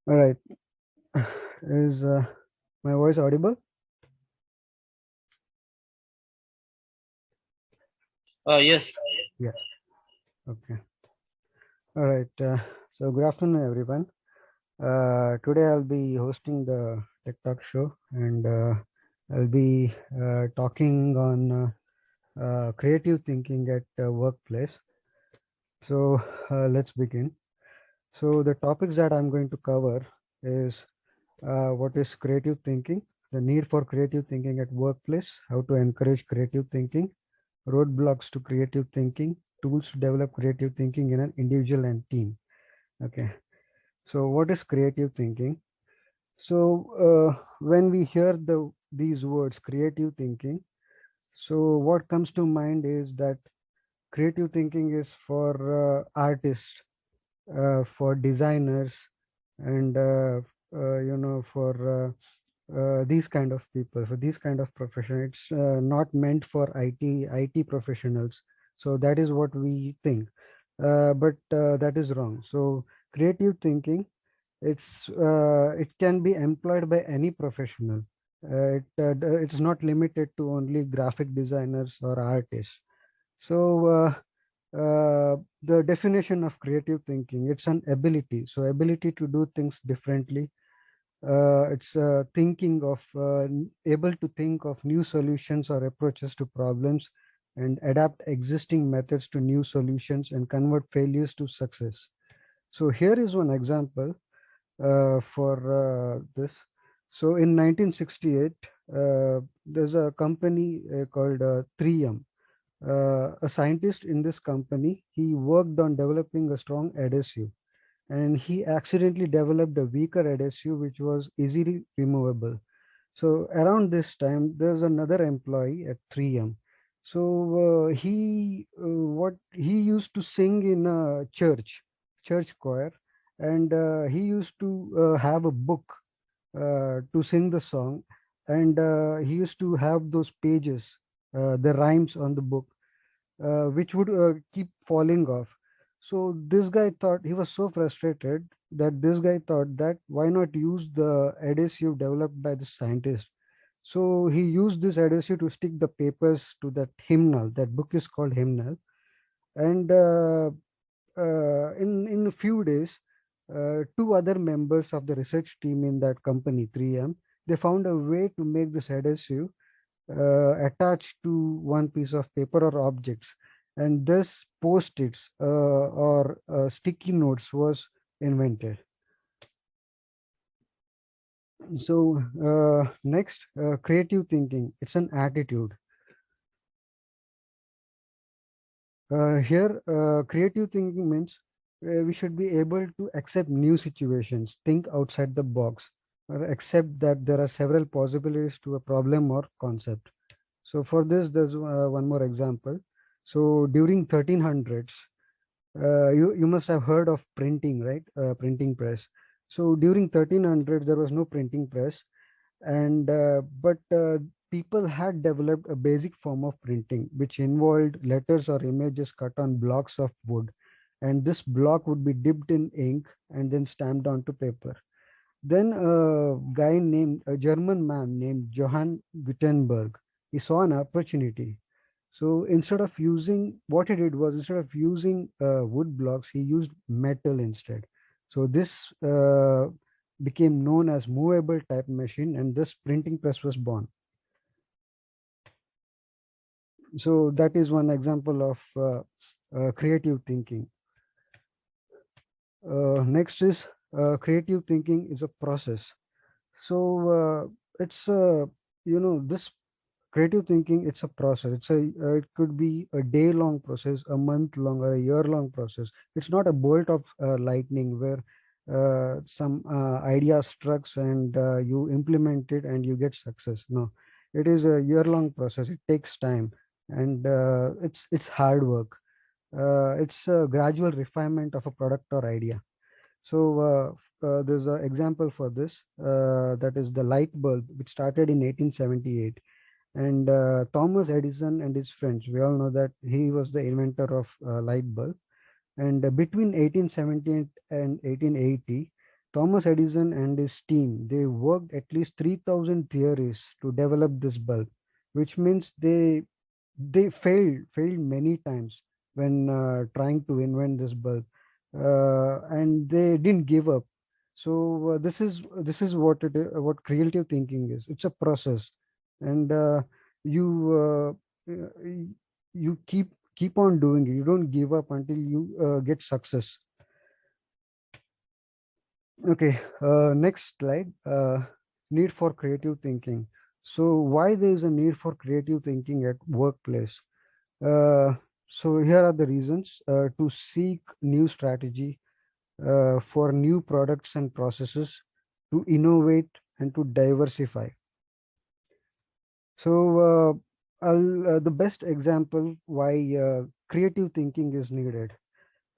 All right. Is my voice audible? Yes. Yeah. Okay. All right. So good afternoon, everyone. Today I'll be hosting the Tech Talk show, and I'll be talking on creative thinking at workplace. So let's begin. So the topics that I'm going to cover is what is creative thinking, the need for creative thinking at workplace, how to encourage creative thinking, roadblocks to creative thinking, tools to develop creative thinking in an individual and team. Okay. So what is creative thinking? So when we hear these words, creative thinking, so what comes to mind is that creative thinking is for artists, for designers, and for these kind of people, for these kind of profession. It's not meant for IT professionals. So that is what we think, but that is wrong. So creative thinking, it can be employed by any professional. It's not limited to only graphic designers or artists. So the definition of creative thinking, it's an ability. So ability to do things differently. It's thinking of able to think of new solutions or approaches to problems, and adapt existing methods to new solutions and convert failures to success. So here is one example for this. So in 1968, there's a company called 3M. A scientist in this company, he worked on developing a strong adhesive, and he accidentally developed a weaker adhesive which was easily removable. So around this time, there's another employee at 3M. So what he used to sing in a church choir, and he used to have a book to sing the song, and he used to have those pages, the rhymes on the book, which would keep falling off. So this guy thought, he was so frustrated that this guy thought that why not use the adhesive developed by the scientist. So he used this adhesive to stick the papers to that hymnal. That book is called Hymnal. And in a few days, two other members of the research team in that company, 3M, they found a way to make this adhesive attached to one piece of paper or objects, and this post-its or sticky notes was invented. So next, creative thinking, it's an attitude. Here creative thinking means we should be able to accept new situations, think outside the box, or accept that there are several possibilities to a problem or concept. So for this, there's one more example. So during 1300s, you must have heard of printing, right? Printing press. So during 1300, there was no printing press, and but people had developed a basic form of printing, which involved letters or images cut on blocks of wood, and this block would be dipped in ink and then stamped onto paper. Then a German man named Johann Gutenberg, he saw an opportunity. So instead of using, what he did was, instead of using wood blocks, he used metal instead. So this became known as movable type machine, and this printing press was born. So that is one example of creative thinking. Next is creative thinking is a process. So it's this creative thinking, it's a process. It could be a day long process, a month long, or a year long process. It's not a bolt of lightning where some idea strikes and you implement it and you get success. No, it is a year long process. It takes time, and it's hard work. It's a gradual refinement of a product or idea. So there's an example for this, that is the light bulb, which started in 1878. And Thomas Edison and his friends, we all know that he was the inventor of light bulb. And between 1878 and 1880, Thomas Edison and his team, they worked at least 3,000 theories to develop this bulb, which means they failed many times when trying to invent this bulb, and they didn't give up. So this is what what creative thinking is. It's a process, and you you keep on doing it. You don't give up until you get success. Okay, next slide. Need for creative thinking. So why there is a need for creative thinking at workplace? Uh, so here are the reasons: to seek new strategy, for new products and processes, to innovate and to diversify. So the best example why creative thinking is needed.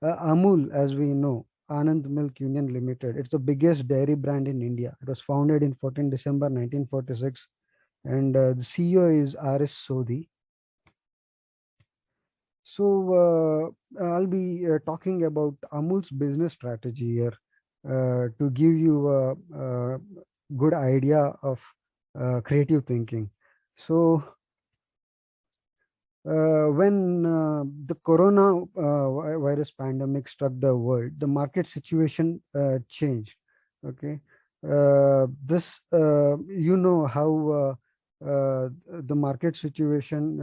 Amul, as we know, Anand Milk Union Limited. It's the biggest dairy brand in India. It was founded in 14 December 1946, and the CEO is R.S. Sodhi. So I'll be talking about Amul's business strategy here to give you a good idea of creative thinking. So when the corona virus pandemic struck the world, the market situation changed. Okay, this you know how the market situation.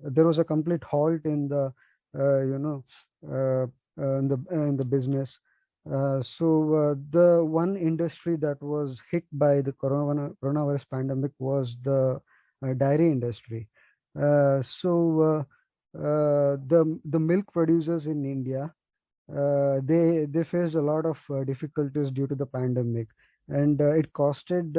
There was a complete halt in the you know in the business. The one industry that was hit by the coronavirus pandemic was the dairy industry. The milk producers in India, they faced a lot of difficulties due to the pandemic, and it costed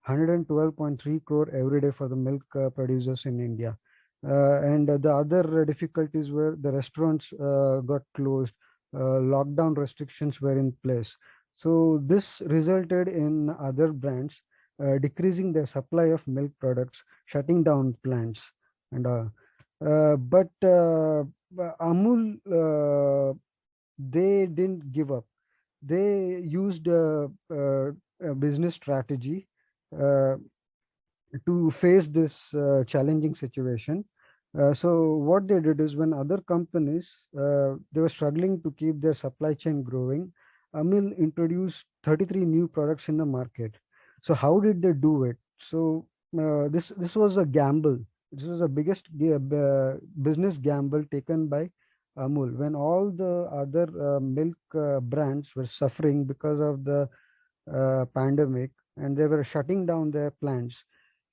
112.3 crore every day for the milk producers in India. And the other difficulties were the restaurants got closed, lockdown restrictions were in place. So this resulted in other brands decreasing their supply of milk products, shutting down plants, and but Amul, they didn't give up. They used a business strategy uh, to face this challenging situation. So what they did is, when other companies they were struggling to keep their supply chain growing, Amil introduced 33 new products in the market. So how did they do it? So this was a gamble. This was the biggest business gamble taken by Amul, when all the other milk brands were suffering because of the pandemic, and they were shutting down their plants.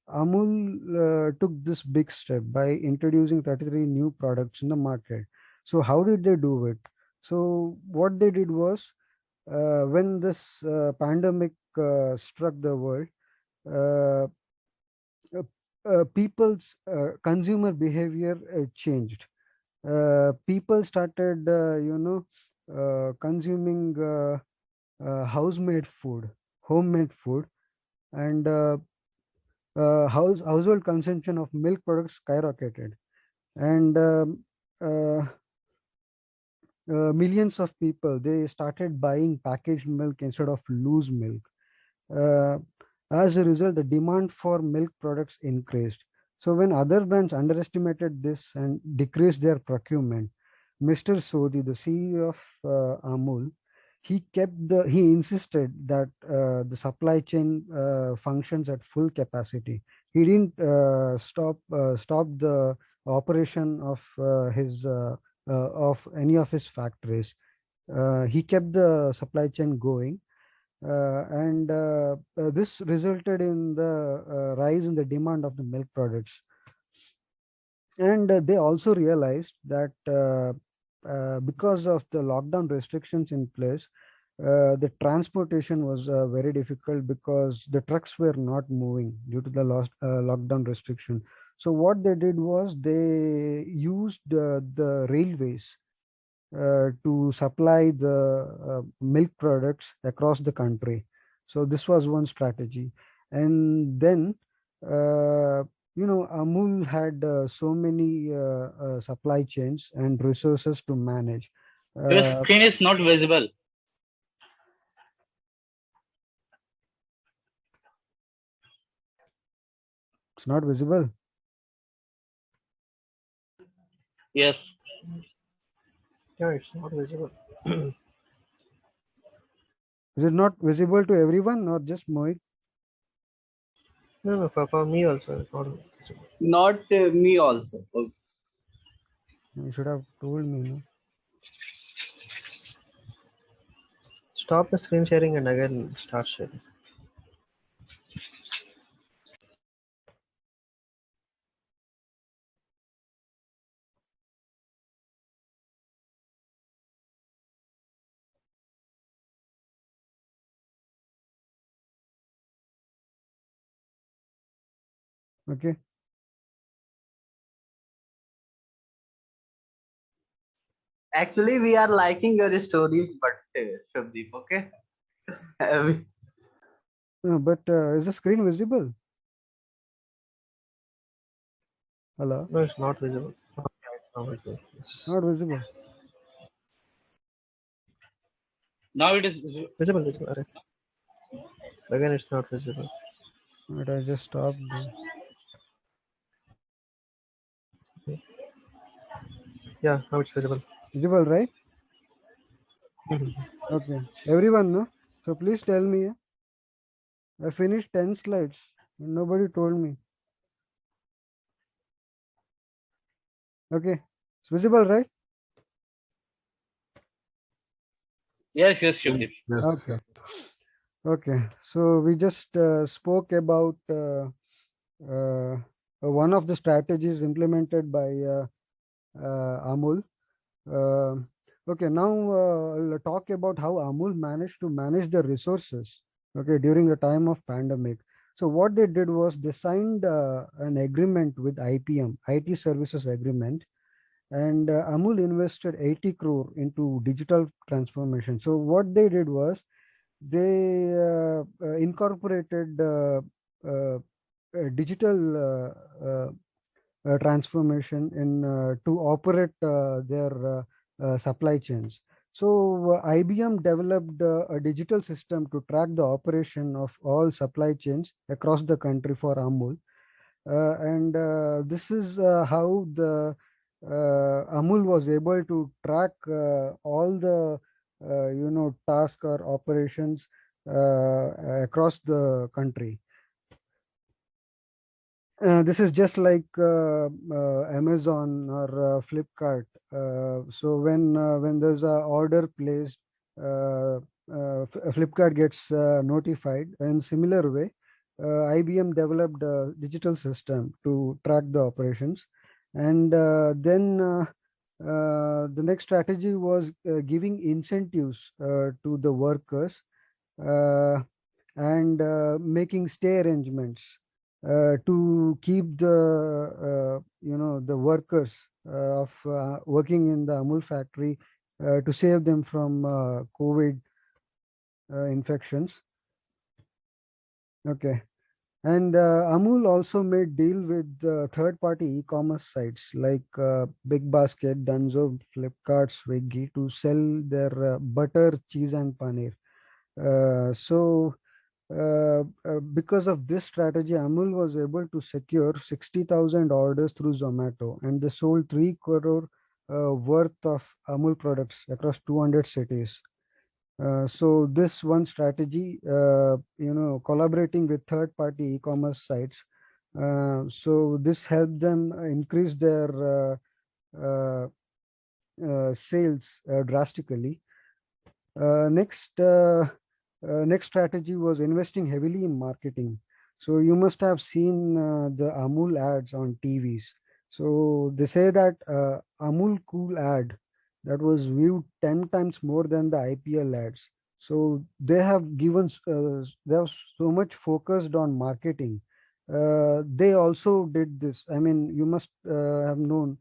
Amul took this big step by introducing 33 new products in the market. So how did they do it? So what they did was, when this pandemic struck the world, uh, uh, people's consumer behavior changed. People started, consuming house-made food, homemade food, and household consumption of milk products skyrocketed, and millions of people, they started buying packaged milk instead of loose milk. Uh, as a result, the demand for milk products increased. So when other brands underestimated this and decreased their procurement, Mr. Sodhi, the CEO of Amul, he insisted that the supply chain functions at full capacity. He didn't stop the operation of any of his factories. He kept the supply chain going, and this resulted in the rise in the demand of the milk products. And they also realized that because of the lockdown restrictions in place, the transportation was very difficult, because the trucks were not moving due to the lockdown restriction. So what they did was, they used the railways to supply the milk products across the country. So this was one strategy. And then uh, Amul had so many supply chains and resources to manage. Your screen is not visible. It's not visible. Yes. Yeah, it's not visible. Is it not visible to everyone or just Mohit? No, for me also it's not visible. Not me also. Okay. You should have told me, no? Stop the screen sharing and again start sharing. Okay. Actually, we are liking your stories, but Shubdeep, okay? No, but is the screen visible? Hello? No, it's not visible. Okay, it's not visible. Yes. Not visible. Now it is Visible, visible. Array. Again, it's not visible. But I just stopped. Yeah, now it's visible. Visible, right? Mhm. Okay. Everyone, no? So please tell me. I finished 10 slides and nobody told me. Okay. It's visible, right? yes, yes, Shubdeep. Yes. Okay. Okay. So we just spoke about one of the strategies implemented by Amul. Okay, now I'll talk about how Amul managed to manage the resources, okay, during the time of pandemic. So what they did was they signed an agreement with IPM, IT Services Agreement, and Amul invested 80 crore into digital transformation. So what they did was they incorporated digital transformation in to operate their supply chains. So IBM developed a digital system to track the operation of all supply chains across the country for Amul. And this is how the Amul was able to track all the task or operations across the country. This is just like Amazon or Flipkart. So when there's a order placed, Flipkart gets notified. In similar way, IBM developed a digital system to track the operations, and then the next strategy was giving incentives to the workers uh, and making stay arrangements to keep the workers of working in the Amul factory to save them from COVID infections. Okay. And Amul also made deal with third-party e-commerce sites like Big Basket, Dunzo, Flipkart, Swiggy to sell their butter, cheese, and paneer. Because of this strategy, Amul was able to secure 60,000 orders through Zomato, and they sold 3 crore worth of Amul products across 200 cities. So this one strategy, collaborating with third-party e-commerce sites. So this helped them increase their uh, sales drastically. Next strategy was investing heavily in marketing. So you must have seen the Amul ads on TVs. So they say that Amul Cool ad that was viewed 10 times more than the IPL ads. So they have they have so much focused on marketing. They also did this. I mean, you must have known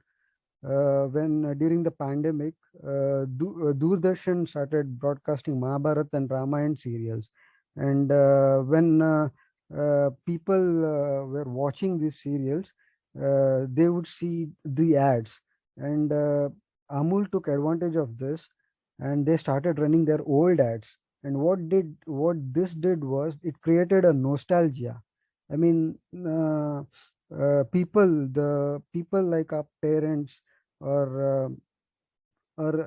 when during the pandemic, Doordarshan started broadcasting Mahabharat and Ramayana serials, and when people were watching these serials, they would see the ads, and Amul took advantage of this, and they started running their old ads. And what this did was it created a nostalgia. I mean, the people like our parents, or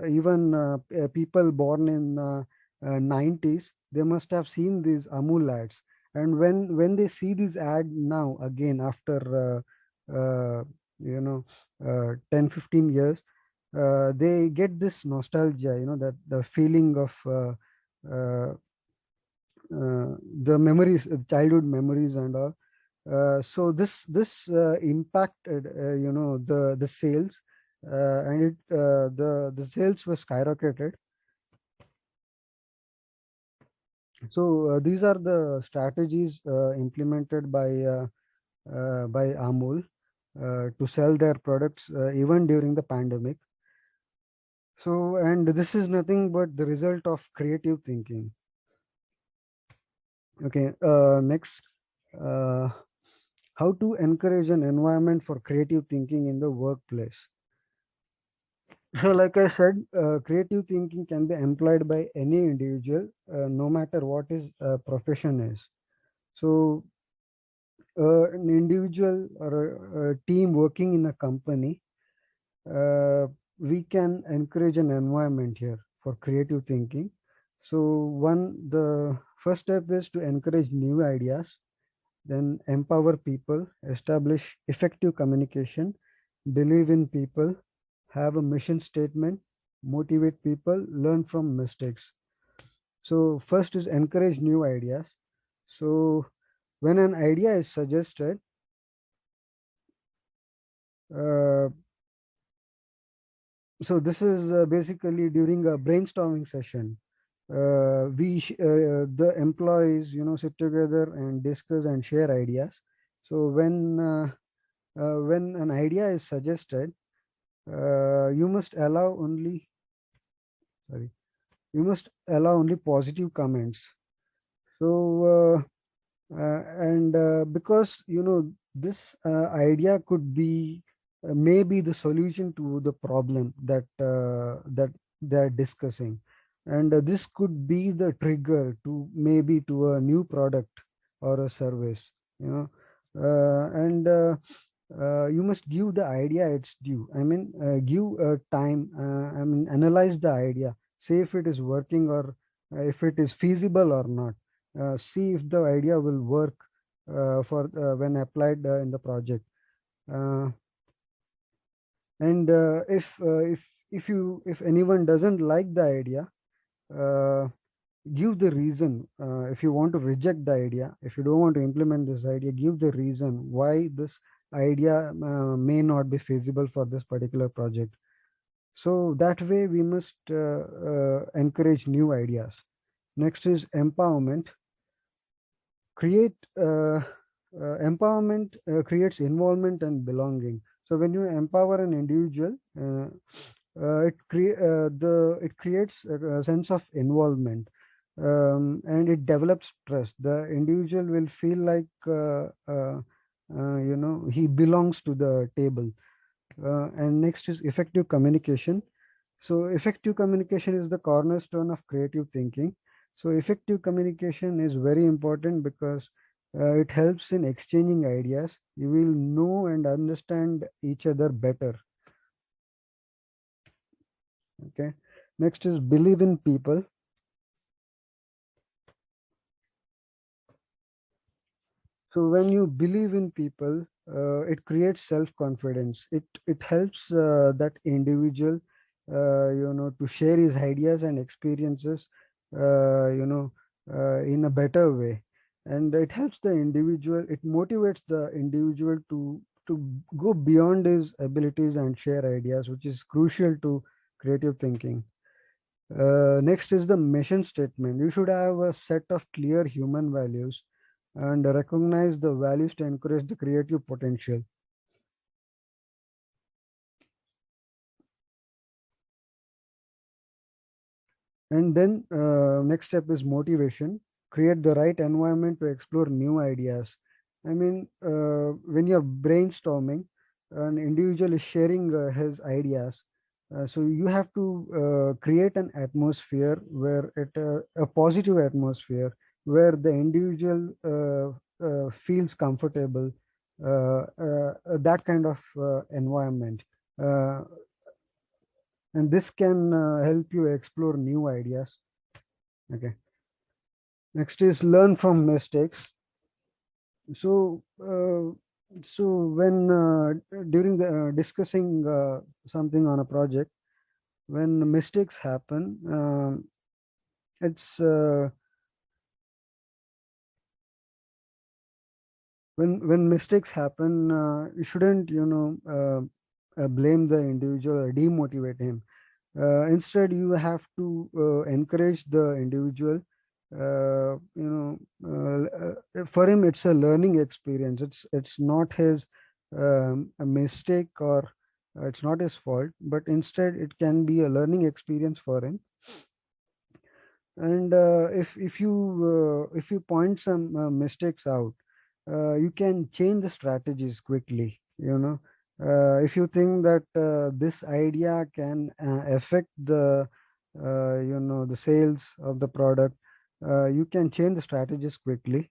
even people born in 90s, they must have seen these Amul ads. And when they see this ad now again after you know 10 15 years, they get this nostalgia, that the feeling of uh, the memories, childhood memories and all. So this impacted the sales, and the sales were skyrocketed. So these are the strategies implemented by Amul to sell their products even during the pandemic. So, and this is nothing but the result of creative thinking. Okay, next, uh, how to encourage an environment for creative thinking in the workplace. So, like I said, creative thinking can be employed by any individual, no matter what his profession is. So, an individual or a team working in a company, we can encourage an environment here for creative thinking. So, the first step is to encourage new ideas, then empower people, establish effective communication, believe in people, have a mission statement, motivate people, learn from mistakes. So first is encourage new ideas. So when an idea is suggested, uh, so this is basically during a brainstorming session. The employees, sit together and discuss and share ideas. So when an idea is suggested, you must allow only sorry you must allow only positive comments. So and because this idea could be maybe the solution to the problem that they're discussing, and this could be the trigger to maybe to a new product or a service, and you must give the idea its due. I mean, give time. I mean, analyze the idea, see if it is working, or if it is feasible or not. See if the idea will work for when applied in the project. Uh, and if anyone doesn't like the idea, uh, give the reason. If you want to reject the idea, if you don't want to implement this idea, give the reason why this idea may not be feasible for this particular project. So that way we must encourage new ideas. Next is empowerment. Create Empowerment creates involvement and belonging. So when you empower an individual, it creates a sense of involvement, and it develops trust. The individual will feel like he belongs to the table. And next is effective communication. So effective communication is the cornerstone of creative thinking. So effective communication is very important because it helps in exchanging ideas. You will know and understand each other better. Okay. Next is believe in people. So when you believe in people, it creates self-confidence. It helps that individual, to share his ideas and experiences, in a better way, and it helps the individual. It motivates the individual to go beyond his abilities and share ideas, which is crucial to creative thinking. Next is the mission statement. You should have a set of clear human values and recognize the values to encourage the creative potential. And then next step is motivation. create the right environment to explore new ideas. I mean, when you're brainstorming, an individual is sharing his ideas. So you have to create an atmosphere where a positive atmosphere where the individual feels comfortable, that kind of environment. Uh, and this can help you explore new ideas. Okay. Next is learn from mistakes. So, when during the discussing something on a project, when mistakes happen, it's when mistakes happen, you shouldn't, blame the individual or demotivate him. Instead, you have to encourage the individual. For him, it's a learning experience. It's not his a mistake, or it's not his fault, but instead it can be a learning experience for him. And if you point some mistakes out, you can change the strategies quickly. If you think that this idea can affect the sales of the product, you can change the strategies quickly.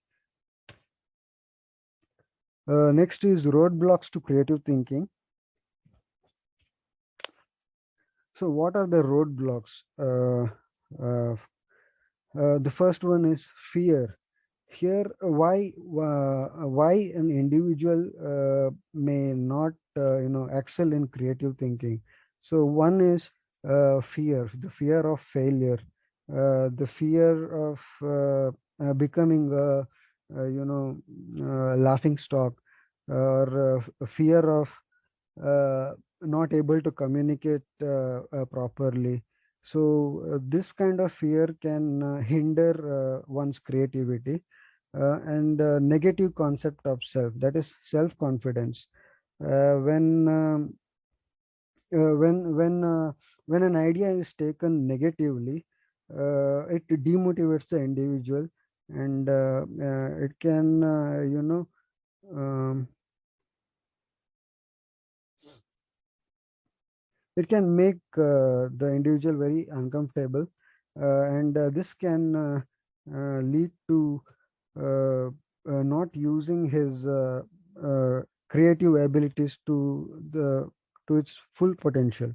Next is roadblocks to creative thinking. So what are the roadblocks? The first one is fear. Here, why an individual may not excel in creative thinking. So one is fear, the fear of failure, the fear of becoming laughing stock, or fear of not able to communicate properly. So this kind of fear can hinder one's creativity. And negative concept of self, that is self-confidence. When an idea is taken negatively, it demotivates the individual, and it can um, it can make the individual very uncomfortable, and this can lead to not using his creative abilities to its full potential.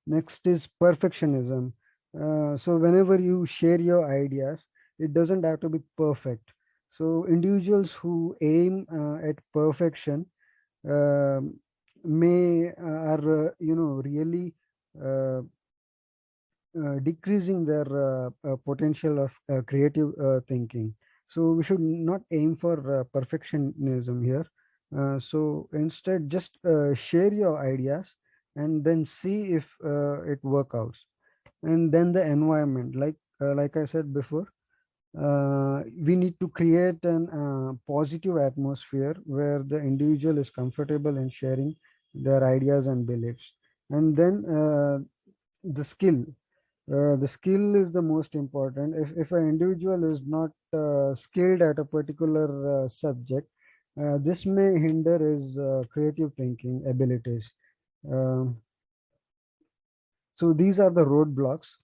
Next is perfectionism. So whenever you share your ideas, it doesn't have to be perfect. So individuals who aim at perfection um, may are really uh, decreasing their potential of creative thinking. So we should not aim for perfectionism here. So instead, just share your ideas and then see if it works out. And then the environment, like I said before, we need to create an positive atmosphere where the individual is comfortable in sharing their ideas and beliefs. And then the skill. The skill is the most important. If an individual is not skilled at a particular subject, this may hinder his creative thinking abilities. Um, so these are the roadblocks.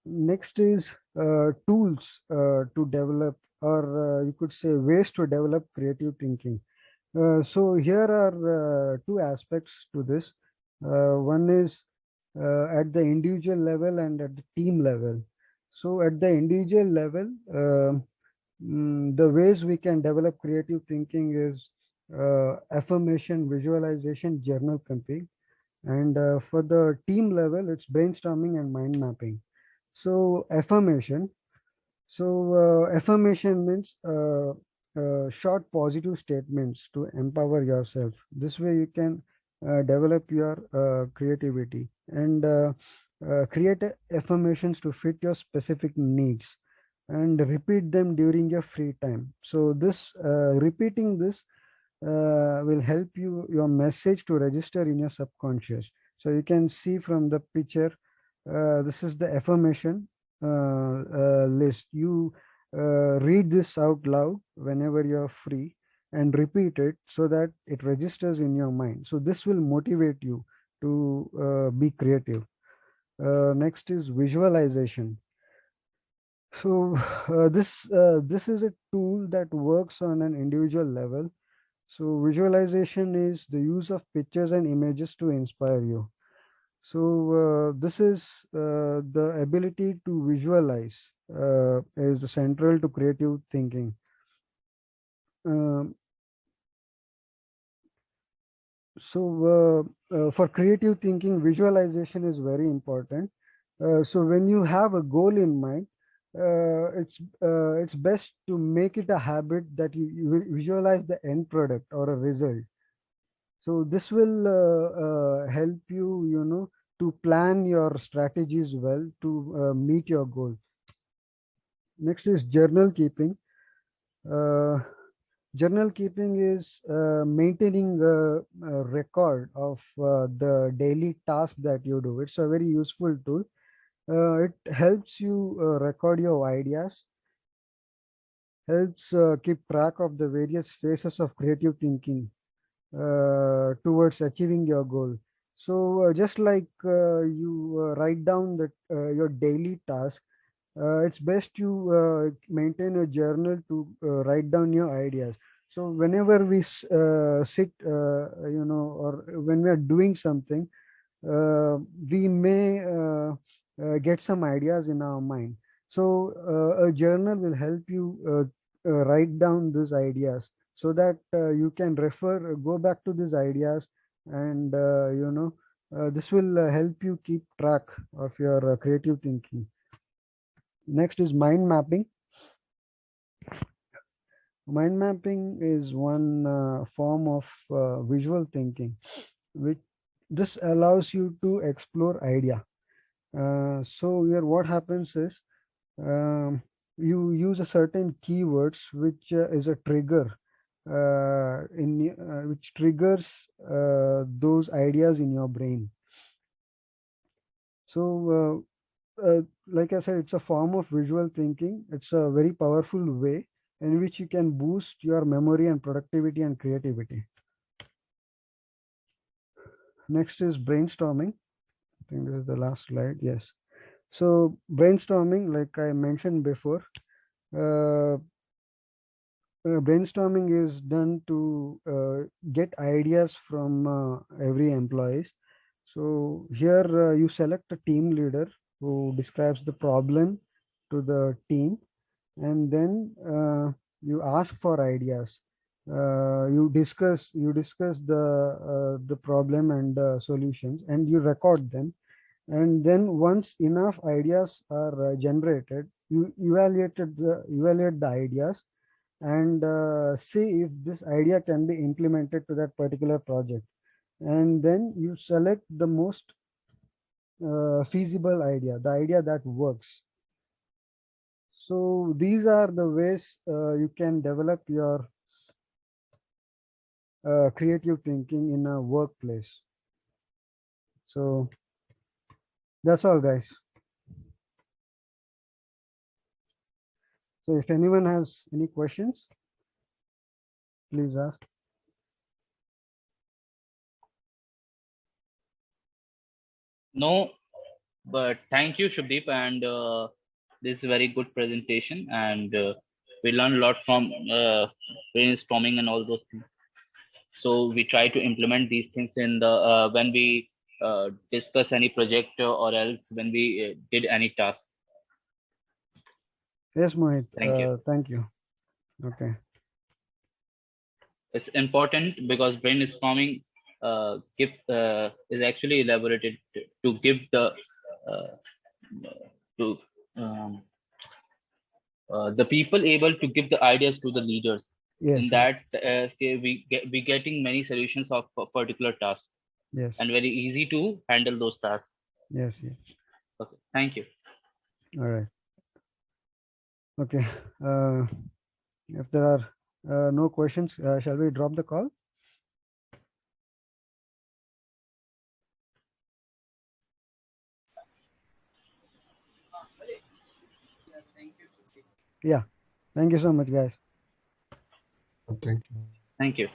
Next is tools to develop, or you could say ways to develop creative thinking. So here are two aspects to this. One is at the individual level and at the team level. So at the individual level, the ways we can develop creative thinking is affirmation, visualization, journal keeping. And for the team level, it's brainstorming and mind mapping. So affirmation means short positive statements to empower yourself. This way you can develop your creativity, and create affirmations to fit your specific needs, and repeat them during your free time. So this repeating this will help your message to register in your subconscious. So you can see from the picture, this is the affirmation list. You Read this out loud whenever you're free and repeat it so that it registers in your mind. So this will motivate you to be creative. Next is visualization. So this is a tool that works on an individual level. So visualization is the use of pictures and images to inspire you. So this is the ability to visualize is central to creative thinking. Um, for creative thinking, visualization is very important. So when you have a goal in mind, it's best to make it a habit that you visualize the end product or a result. So this will help you, to plan your strategies well to meet your goal. Next is journal keeping. Uh, Journal keeping is maintaining a record of the daily task that you do. It's a very useful tool. It helps you record your ideas, helps keep track of the various phases of creative thinking towards achieving your goal. So just like you write down that your daily task, it's best you maintain a journal to write down your ideas. So whenever we sit, or when we are doing something, we may get some ideas in our mind. So a journal will help you write down these ideas so that you can go back to these ideas, and this will help you keep track of your creative thinking. Next is mind mapping. Mind mapping is one form of visual thinking, which this allows you to explore idea. So here what happens is, you use a certain keywords which is a trigger which triggers those ideas in your brain. So like I said, it's a form of visual thinking. It's a very powerful way in which you can boost your memory and productivity and creativity. Next is brainstorming. I think this is the last slide. Yes. So brainstorming, like I mentioned before, uh, brainstorming is done to get ideas from every employee. So here you select a team leader who describes the problem to the team, and then you ask for ideas. You discuss the problem and solutions, and you record them. And then once enough ideas are generated, you evaluate the ideas and see if this idea can be implemented to that particular project. And then you select the most feasible idea, the idea that works. So these are the ways you can develop your creative thinking in a workplace. So that's all, guys. So if anyone has any questions, please ask. No, but thank you, Shubdeep, and this is a very good presentation, and we learned a lot from brainstorming and all those things. So we try to implement these things in the when we discuss any project or else when we did any task. Yes, Mohit. Thank you. Thank you. Okay. It's important because brainstorming is actually elaborated to give uh, to um, the people able to give the ideas to the leaders. Yes. In that we getting many solutions of a particular task Yes. and very easy to handle those tasks. Yes. Yes. Okay, thank you. All right. Okay. If there are no questions, shall we drop the call? Yeah. Thank you so much, guys. Thank you. Thank you.